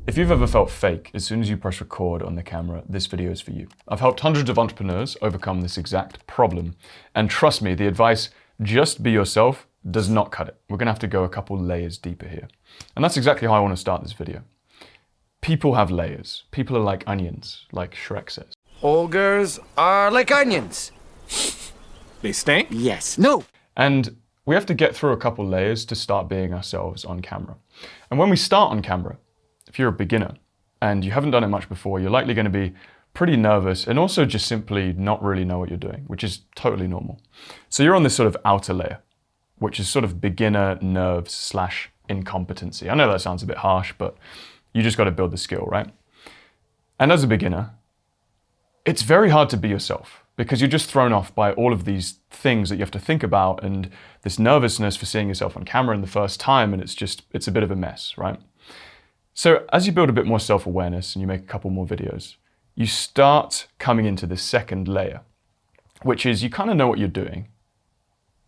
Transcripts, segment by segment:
If you've ever felt fake, as soon as you press record on the camera, this video is for you. I've helped hundreds of entrepreneurs overcome this exact problem. And trust me, the advice, just be yourself, does not cut it. We're gonna have to go a couple layers deeper here. And that's exactly how I wanna start this video. People have layers. People are like onions, like Shrek says. Ogres are like onions. They stink? Yes. No. And we have to get through a couple layers to start being ourselves on camera. And when we start on camera, if you're a beginner and you haven't done it much before, you're likely going to be pretty nervous and also just simply not really know what you're doing, which is totally normal. So you're on this sort of outer layer, which is sort of beginner nerves / incompetency. I know that sounds a bit harsh, but you just got to build the skill, right? And as a beginner, it's very hard to be yourself because you're just thrown off by all of these things that you have to think about and this nervousness for seeing yourself on camera in the first time, and it's a bit of a mess, right? So as you build a bit more self-awareness and you make a couple more videos, you start coming into this second layer, which is you kind of know what you're doing,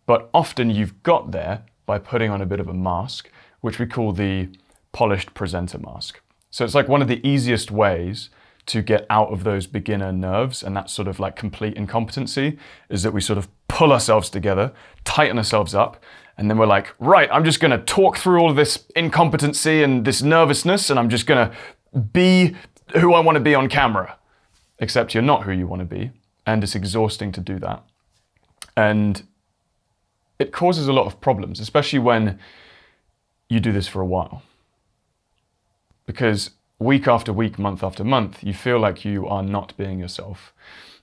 but often you've got there by putting on a bit of a mask, which we call the polished presenter mask. So it's like one of the easiest ways to get out of those beginner nerves and that sort of like complete incompetency is that we sort of pull ourselves together, tighten ourselves up, and then we're like, right, I'm just gonna talk through all of this incompetency and this nervousness, and I'm just gonna be who I wanna be on camera. Except you're not who you wanna be, and it's exhausting to do that. And it causes a lot of problems, especially when you do this for a while. Because week after week, month after month, you feel like you are not being yourself.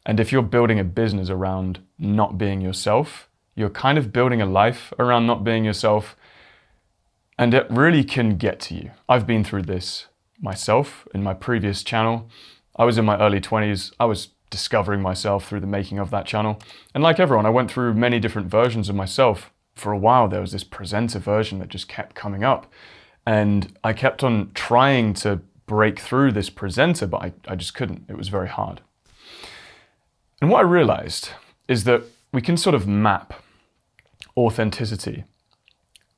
And if you're building a business around not being yourself, you're kind of building a life around not being yourself, and it really can get to you. I've been through this myself in my previous channel. I was in my early 20s. I was discovering myself through the making of that channel. And like everyone, I went through many different versions of myself. For a while, there was this presenter version that just kept coming up. And I kept on trying to break through this presenter, but I just couldn't. It was very hard. And what I realized is that we can sort of map authenticity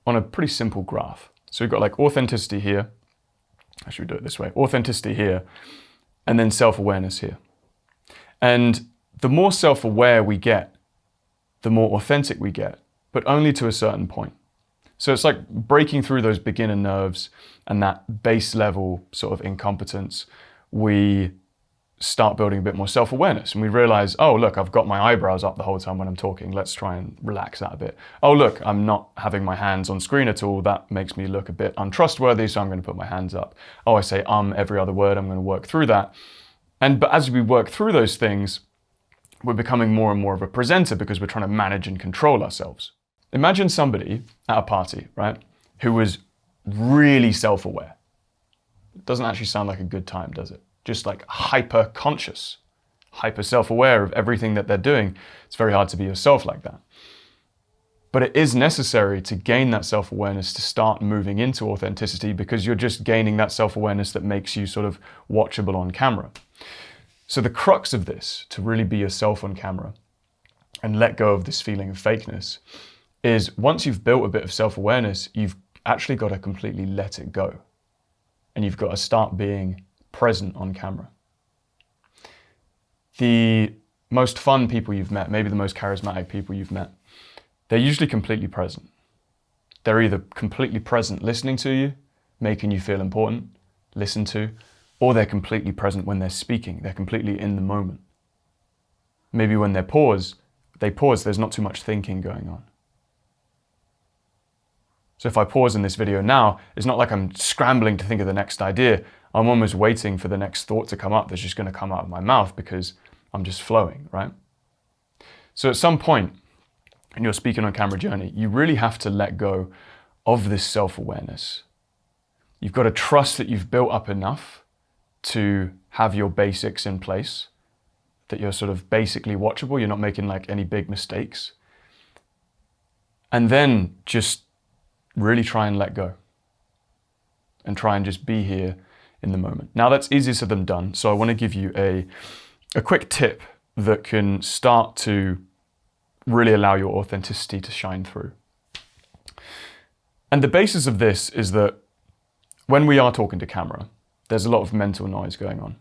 on a pretty simple graph. So we've got like authenticity here. Actually, we do it this way. Authenticity here, and then self-awareness here. And the more self-aware we get, the more authentic we get, but only to a certain point. So it's like breaking through those beginner nerves and that base level sort of incompetence. We start building a bit more self-awareness and we realize, oh, look, I've got my eyebrows up the whole time when I'm talking. Let's try and relax that a bit. Oh, look, I'm not having my hands on screen at all. That makes me look a bit untrustworthy, so I'm going to put my hands up. Oh, I say every other word. I'm going to work through that. But as we work through those things, we're becoming more and more of a presenter because we're trying to manage and control ourselves. Imagine somebody at a party, right, who was really self-aware. It doesn't actually sound like a good time, does it? Just like hyper-conscious, hyper-self-aware of everything that they're doing. It's very hard to be yourself like that. But it is necessary to gain that self-awareness to start moving into authenticity because you're just gaining that self-awareness that makes you sort of watchable on camera. So the crux of this, to really be yourself on camera and let go of this feeling of fakeness, is once you've built a bit of self-awareness, you've actually got to completely let it go. And you've got to start being present on camera. The most fun people you've met, maybe the most charismatic people you've met, they're usually completely present. They're either completely present listening to you, making you feel important, listened to, or they're completely present when they're speaking. They're completely in the moment. Maybe when they pause, there's not too much thinking going on. So if I pause in this video now, it's not like I'm scrambling to think of the next idea. I'm almost waiting for the next thought to come up that's just going to come out of my mouth because I'm just flowing, right? So at some point in your speaking on camera journey, you really have to let go of this self-awareness. You've got to trust that you've built up enough to have your basics in place, that you're sort of basically watchable, you're not making like any big mistakes. And then just really try and let go and try and just be here in the moment. Now that's easier said than done, so I want to give you a quick tip that can start to really allow your authenticity to shine through. And the basis of this is that when we are talking to camera, there's a lot of mental noise going on.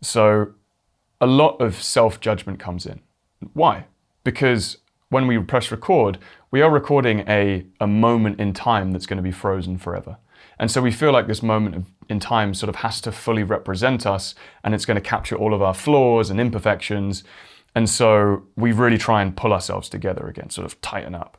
So a lot of self-judgment comes in. Why? Because when we press record, we are recording a moment in time that's going to be frozen forever. And so we feel like this moment in time sort of has to fully represent us, and it's going to capture all of our flaws and imperfections. And so we really try and pull ourselves together again, sort of tighten up.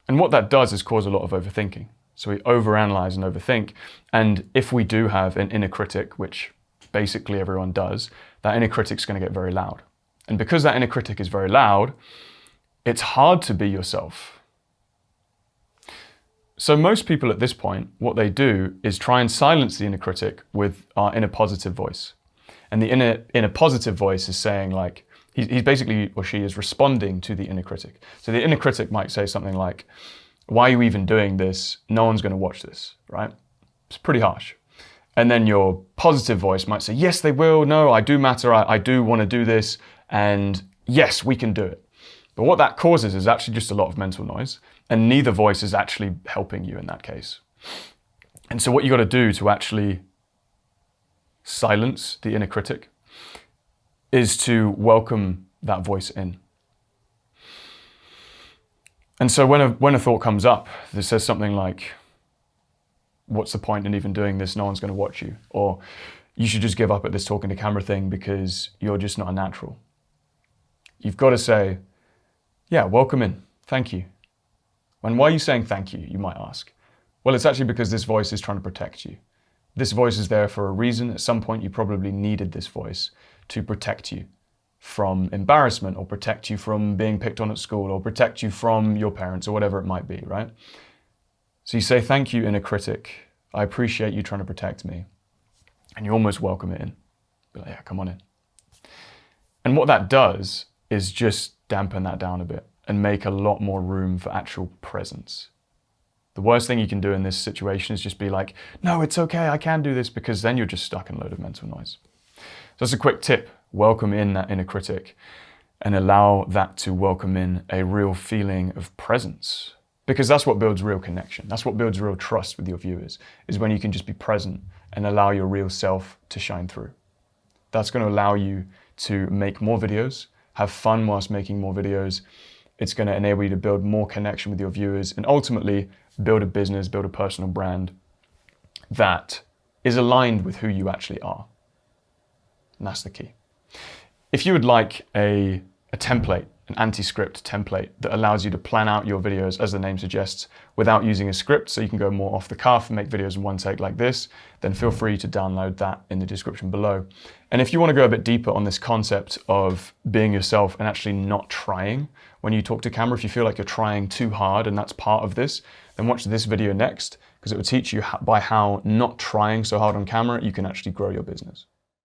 And what that does is cause a lot of overthinking. So we overanalyze and overthink. And if we do have an inner critic, which basically everyone does, that inner critic's going to get very loud. And because that inner critic is very loud, it's hard to be yourself. So most people at this point, what they do is try and silence the inner critic with our inner positive voice. And the inner positive voice is saying, like, he's basically, or she is responding to the inner critic. So the inner critic might say something like, why are you even doing this? No one's going to watch this, right? It's pretty harsh. And then your positive voice might say, yes, they will. No, I do matter. I do want to do this. And yes, we can do it. But what that causes is actually just a lot of mental noise. And neither voice is actually helping you in that case. And so what you got to do to actually silence the inner critic is to welcome that voice in. And so when a thought comes up that says something like, what's the point in even doing this? No one's going to watch you. Or you should just give up at this talking to camera thing because you're just not a natural. You've got to say, yeah, welcome in. Thank you. And why are you saying thank you, you might ask? Well, it's actually because this voice is trying to protect you. This voice is there for a reason. At some point, you probably needed this voice to protect you from embarrassment, or protect you from being picked on at school, or protect you from your parents, or whatever it might be, right? So you say, thank you, inner critic. I appreciate you trying to protect me. And you almost welcome it in. Be like, yeah, come on in. And what that does is just dampen that down a bit and make a lot more room for actual presence. The worst thing you can do in this situation is just be like, no, it's okay, I can do this, because then you're just stuck in a load of mental noise. So that's a quick tip. Welcome in that inner critic and allow that to welcome in a real feeling of presence. Because that's what builds real connection. That's what builds real trust with your viewers, is when you can just be present and allow your real self to shine through. That's going to allow you to make more videos, have fun whilst making more videos. It's going to enable you to build more connection with your viewers and ultimately build a business, build a personal brand that is aligned with who you actually are. And that's the key. If you would like a template, an anti-script template that allows you to plan out your videos, as the name suggests, without using a script, so you can go more off the cuff and make videos in one take like this, then feel free to download that in the description below. And if you want to go a bit deeper on this concept of being yourself and actually not trying when you talk to camera, if you feel like you're trying too hard and that's part of this, then watch this video next, because it will teach you by how not trying so hard on camera, you can actually grow your business.